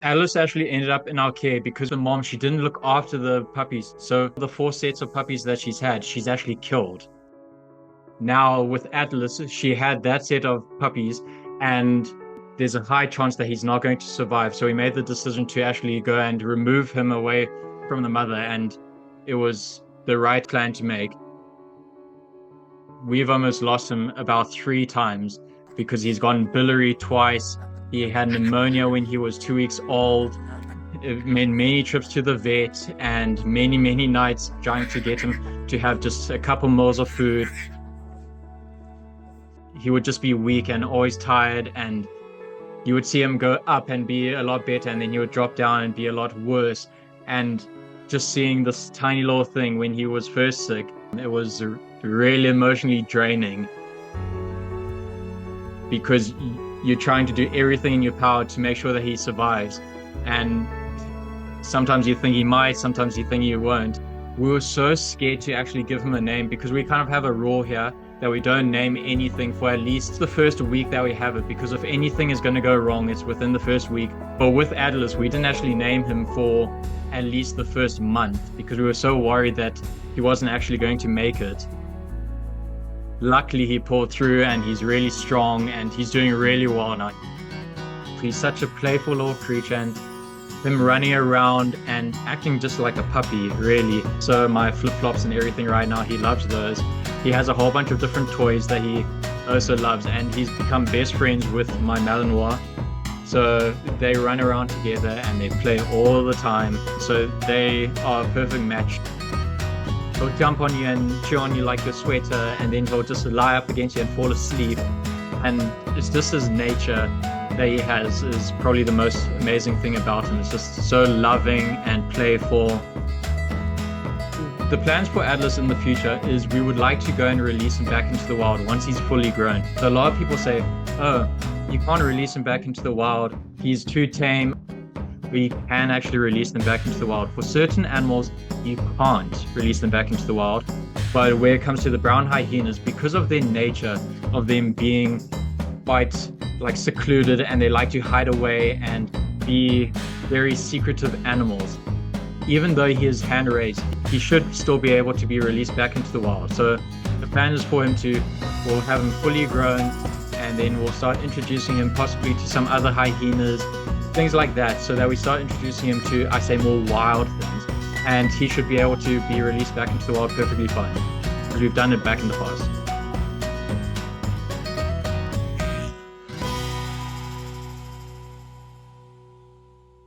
Alice actually ended up in our care because the mom, she didn't look after the puppies. So the four sets of puppies that she's had, she's actually killed. Now with Atlas, she had that set of puppies, and there's a high chance that he's not going to survive. So we made the decision to actually go and remove him away from the mother, and it was the right plan to make. We've almost lost him about 3 times because he's gone biliary twice. He had pneumonia when he was 2 weeks old. It made many trips to the vet and many, many nights trying to get him to have just a couple meals of food. He would just be weak and always tired, and you would see him go up and be a lot better, and then he would drop down and be a lot worse. And just seeing this tiny little thing when he was first sick, it was really emotionally draining because you're trying to do everything in your power to make sure that he survives. And sometimes you think he might, sometimes you think he won't. We were so scared to actually give him a name because we kind of have a rule here that we don't name anything for at least the first week that we have it, because if anything is going to go wrong, it's within the first week. But with Atlas, we didn't actually name him for at least the first month because we were so worried that he wasn't actually going to make it. Luckily, he pulled through and he's really strong and he's doing really well now. He's such a playful little creature, and him running around and acting just like a puppy, really. So my flip-flops and everything right now, he loves those. He has a whole bunch of different toys that he also loves, and he's become best friends with my Malinois. So they run around together and they play all the time. So they are a perfect match. He'll jump on you and chew on you like your sweater, and then he'll just lie up against you and fall asleep. And it's just his nature that he has is probably the most amazing thing about him. It's just so loving and playful. The plans for Atlas in the future is we would like to go and release him back into the wild once he's fully grown. So a lot of people say, oh, you can't release him back into the wild, he's too tame. We can actually release them back into the wild. For certain animals, you can't release them back into the wild. But when it comes to the brown hyenas, because of their nature of them being quite like secluded and they like to hide away and be very secretive animals, even though he is hand raised, he should still be able to be released back into the wild. So the plan is for him we'll have him fully grown, and then we'll start introducing him possibly to some other hyenas, things like that, so that we start introducing him to, I say, more wild things, and he should be able to be released back into the wild perfectly fine because we've done it back in the past.